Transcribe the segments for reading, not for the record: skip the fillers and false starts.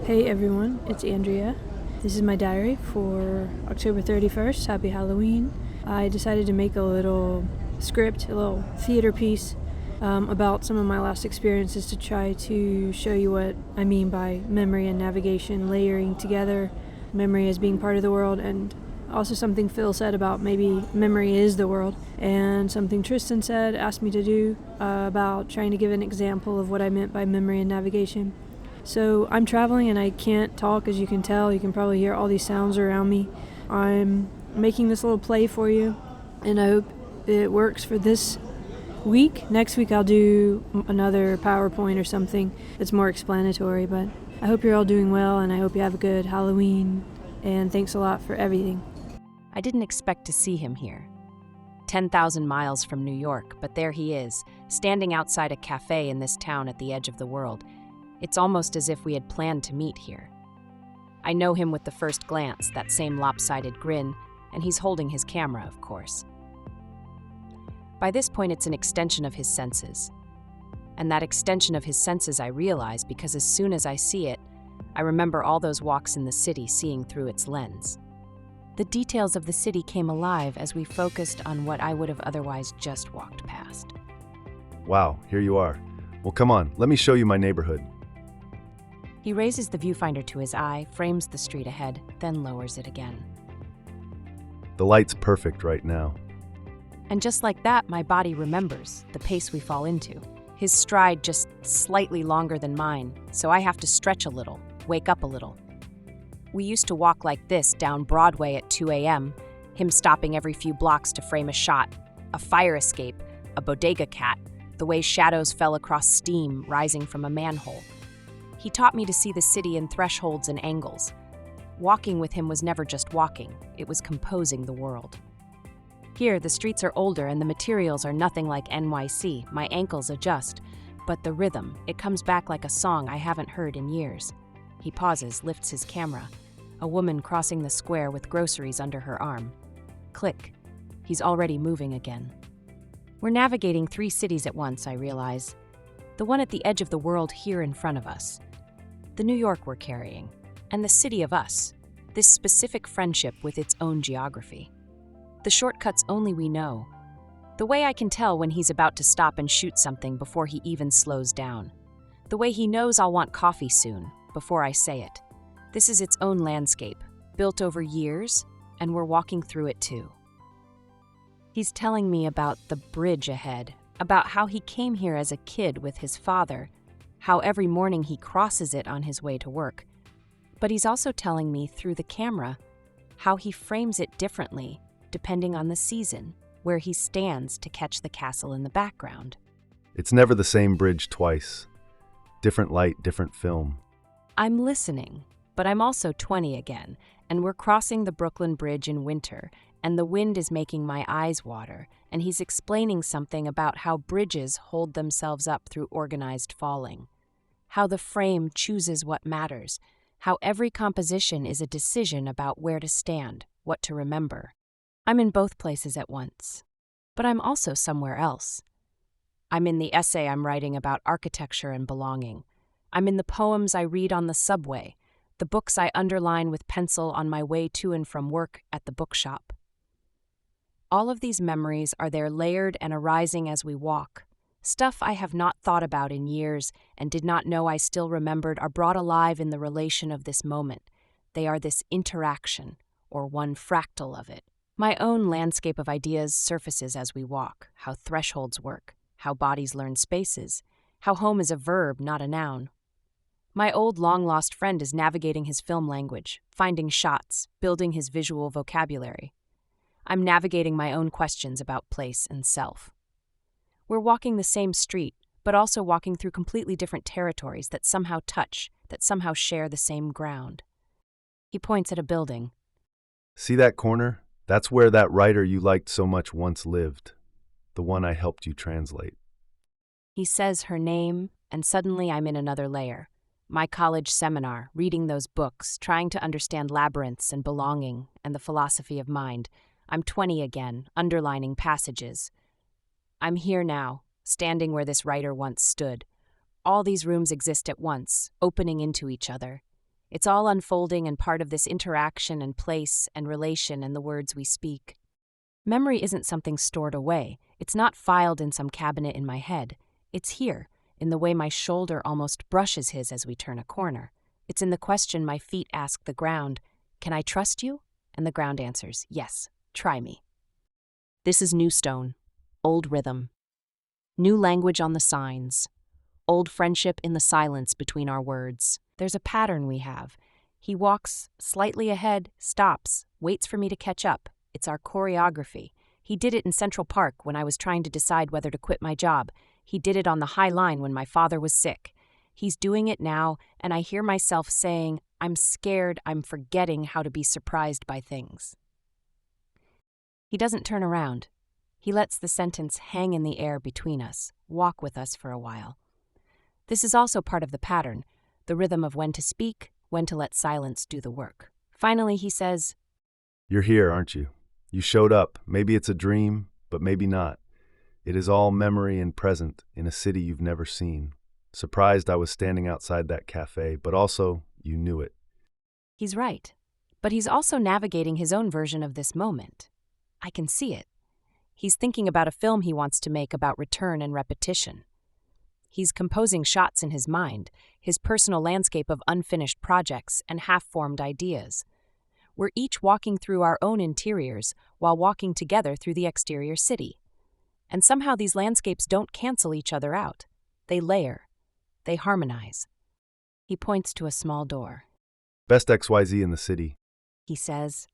Hey everyone, it's Andrea. This is my diary for October 31st. Happy Halloween. I decided to make a little script, a little theater piece about some of my last experiences to try to show you what I mean by memory and navigation, layering together memory as being part of the world, and also something Phil said about maybe memory is the world, and something Tristan asked me to do about trying to give an example of what I meant by memory and navigation. So I'm traveling and I can't talk, as you can tell. You can probably hear all these sounds around me. I'm making this little play for you, and I hope it works for this week. Next week I'll do another PowerPoint or something that's more explanatory, but I hope you're all doing well, and I hope you have a good Halloween, and thanks a lot for everything. I didn't expect to see him here. 10,000 miles from New York, but there he is, standing outside a cafe in this town at the edge of the world. It's almost as if we had planned to meet here. I know him with the first glance, that same lopsided grin, and he's holding his camera, of course. By this point, it's an extension of his senses. And that extension of his senses I realize because as soon as I see it, I remember all those walks in the city seeing through its lens. The details of the city came alive as we focused on what I would have otherwise just walked past. Wow, here you are. Well, come on, let me show you my neighborhood. He raises the viewfinder to his eye, frames the street ahead, then lowers it again. The light's perfect right now. And just like that, my body remembers the pace we fall into. His stride just slightly longer than mine, so I have to stretch a little, wake up a little. We used to walk like this down Broadway at 2 a.m., him stopping every few blocks to frame a shot, a fire escape, a bodega cat, the way shadows fell across steam rising from a manhole. He taught me to see the city in thresholds and angles. Walking with him was never just walking, it was composing the world. Here, the streets are older and the materials are nothing like NYC. My ankles adjust, but the rhythm, it comes back like a song I haven't heard in years. He pauses, lifts his camera. A woman crossing the square with groceries under her arm. Click. He's already moving again. We're navigating 3 cities at once, I realize. The one at the edge of the world here in front of us. The New York we're carrying, and the city of us, this specific friendship with its own geography. The shortcuts only we know. The way I can tell when he's about to stop and shoot something before he even slows down. The way he knows I'll want coffee soon, before I say it. This is its own landscape, built over years, and we're walking through it too. He's telling me about the bridge ahead, about how he came here as a kid with his father, how every morning he crosses it on his way to work. But he's also telling me through the camera how he frames it differently depending on the season, where he stands to catch the castle in the background. It's never the same bridge twice. Different light, different film. I'm listening, but I'm also 20 again, and we're crossing the Brooklyn Bridge in winter, and the wind is making my eyes water, and he's explaining something about how bridges hold themselves up through organized falling. How the frame chooses what matters, how every composition is a decision about where to stand, what to remember. I'm in both places at once, but I'm also somewhere else. I'm in the essay I'm writing about architecture and belonging. I'm in the poems I read on the subway, the books I underline with pencil on my way to and from work at the bookshop. All of these memories are there layered and arising as we walk. Stuff I have not thought about in years and did not know I still remembered are brought alive in the relation of this moment. They are this interaction, or one fractal of it. My own landscape of ideas surfaces as we walk, how thresholds work, how bodies learn spaces, how home is a verb, not a noun. My old long-lost friend is navigating his film language, finding shots, building his visual vocabulary. I'm navigating my own questions about place and self. We're walking the same street, but also walking through completely different territories that somehow touch, that somehow share the same ground. He points at a building. See that corner? That's where that writer you liked so much once lived. The one I helped you translate. He says her name, and suddenly I'm in another layer. My college seminar, reading those books, trying to understand labyrinths and belonging and the philosophy of mind. I'm 20 again, underlining passages. I'm here now, standing where this writer once stood. All these rooms exist at once, opening into each other. It's all unfolding and part of this interaction and place and relation and the words we speak. Memory isn't something stored away. It's not filed in some cabinet in my head. It's here, in the way my shoulder almost brushes his as we turn a corner. It's in the question my feet ask the ground, "Can I trust you?" And the ground answers, "Yes, try me." This is new stone, old rhythm, new language on the signs, old friendship in the silence between our words. There's a pattern we have. He walks slightly ahead, stops, waits for me to catch up. It's our choreography. He did it in Central Park when I was trying to decide whether to quit my job. He did it on the High Line when my father was sick. He's doing it now, and I hear myself saying, "I'm scared I'm forgetting how to be surprised by things." He doesn't turn around. He lets the sentence hang in the air between us, walk with us for a while. This is also part of the pattern, the rhythm of when to speak, when to let silence do the work. Finally, he says, You're here, aren't you? You showed up. Maybe it's a dream, but maybe not. It is all memory and present in a city you've never seen. Surprised I was standing outside that cafe, but also you knew it. He's right, but he's also navigating his own version of this moment. I can see it. He's thinking about a film he wants to make about return and repetition. He's composing shots in his mind, his personal landscape of unfinished projects and half-formed ideas. We're each walking through our own interiors while walking together through the exterior city. And somehow these landscapes don't cancel each other out. They layer. They harmonize. He points to a small door. Best XYZ in the city. He says,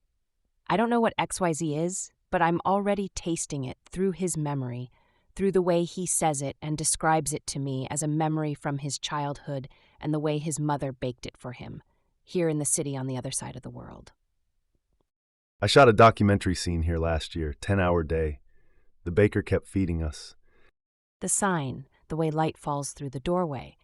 I don't know what XYZ is, but I'm already tasting it through his memory, through the way he says it and describes it to me as a memory from his childhood and the way his mother baked it for him, here in the city on the other side of the world. I shot a documentary scene here last year, 10-hour day. The baker kept feeding us. The sign, the way light falls through the doorway.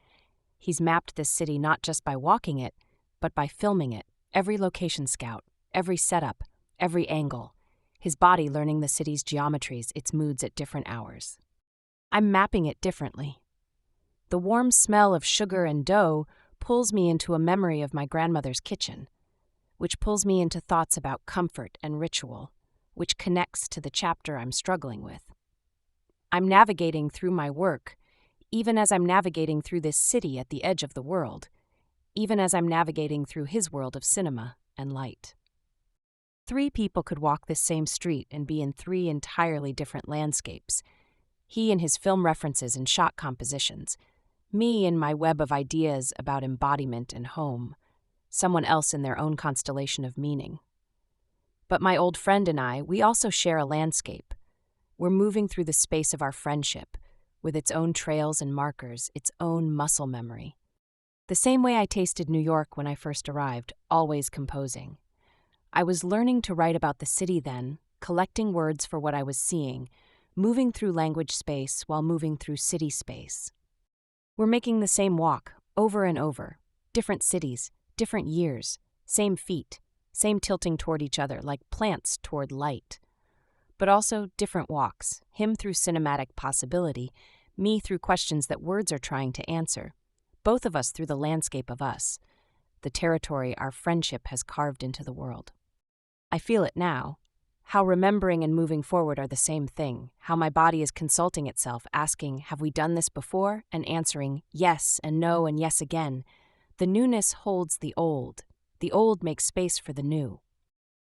He's mapped this city not just by walking it, but by filming it, every location scout, every setup, every angle. His body learning the city's geometries, its moods at different hours. I'm mapping it differently. The warm smell of sugar and dough pulls me into a memory of my grandmother's kitchen, which pulls me into thoughts about comfort and ritual, which connects to the chapter I'm struggling with. I'm navigating through my work, even as I'm navigating through this city at the edge of the world, even as I'm navigating through his world of cinema and light. 3 people could walk this same street and be in 3 entirely different landscapes. He in his film references and shot compositions, me in my web of ideas about embodiment and home, someone else in their own constellation of meaning. But my old friend and I, we also share a landscape. We're moving through the space of our friendship, with its own trails and markers, its own muscle memory. The same way I tasted New York when I first arrived, always composing. I was learning to write about the city then, collecting words for what I was seeing, moving through language space while moving through city space. We're making the same walk, over and over, different cities, different years, same feet, same tilting toward each other like plants toward light. But also different walks, him through cinematic possibility, me through questions that words are trying to answer, both of us through the landscape of us, the territory our friendship has carved into the world. I feel it now, how remembering and moving forward are the same thing, how my body is consulting itself, asking, have we done this before? And answering, yes and no and yes again. The newness holds the old makes space for the new.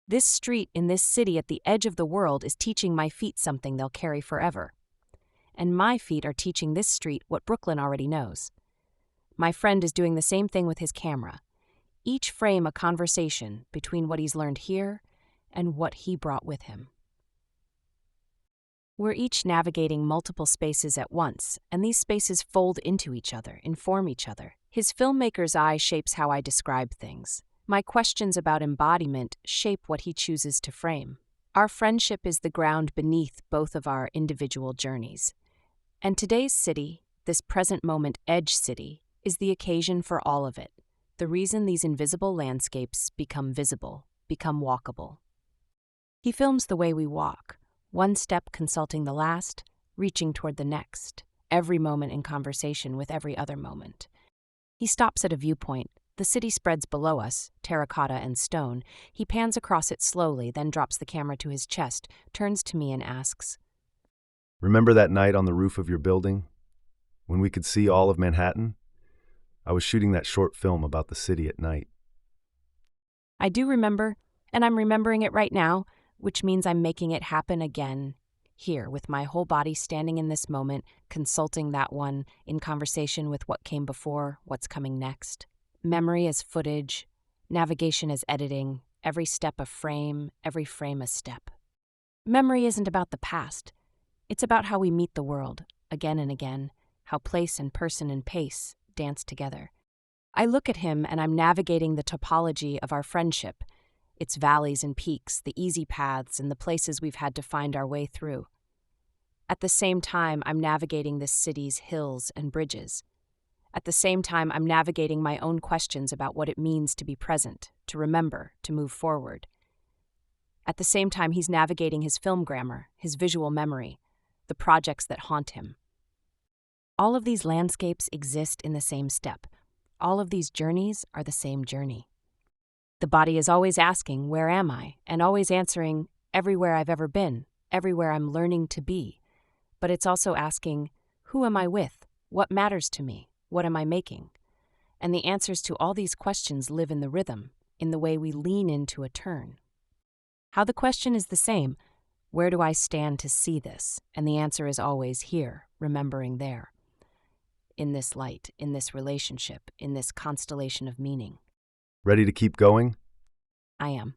This street in this city at the edge of the world is teaching my feet something they'll carry forever. And my feet are teaching this street what Brooklyn already knows. My friend is doing the same thing with his camera. Each frame a conversation between what he's learned here and what he brought with him. We're each navigating multiple spaces at once, and these spaces fold into each other, inform each other. His filmmaker's eye shapes how I describe things. My questions about embodiment shape what he chooses to frame. Our friendship is the ground beneath both of our individual journeys. And today's city, this present moment edge city, is the occasion for all of it. The reason these invisible landscapes become visible, become walkable. He films the way we walk, one step consulting the last, reaching toward the next, every moment in conversation with every other moment. He stops at a viewpoint, The city spreads below us, terracotta and stone. He pans across it slowly, then drops the camera to his chest, turns to me and asks, Remember that night on the roof of your building? When we could see all of Manhattan? I was shooting that short film about the city at night. I do remember, and I'm remembering it right now, which means I'm making it happen again, here, with my whole body standing in this moment, consulting that one, in conversation with what came before, what's coming next. Memory as footage, navigation as editing, every step a frame, every frame a step. Memory isn't about the past. It's about how we meet the world, again and again, how place and person and pace dance together. I look at him and I'm navigating the topology of our friendship, its valleys and peaks, the easy paths and the places we've had to find our way through. At the same time, I'm navigating this city's hills and bridges. At the same time, I'm navigating my own questions about what it means to be present, to remember, to move forward. At the same time, he's navigating his film grammar, his visual memory, the projects that haunt him. All of these landscapes exist in the same step. All of these journeys are the same journey. The body is always asking, where am I? And always answering, everywhere I've ever been, everywhere I'm learning to be. But it's also asking, who am I with? What matters to me? What am I making? And the answers to all these questions live in the rhythm, in the way we lean into a turn. How the question is the same, where do I stand to see this? And the answer is always here, remembering there. In this light, in this relationship, in this constellation of meaning. Ready to keep going? I am.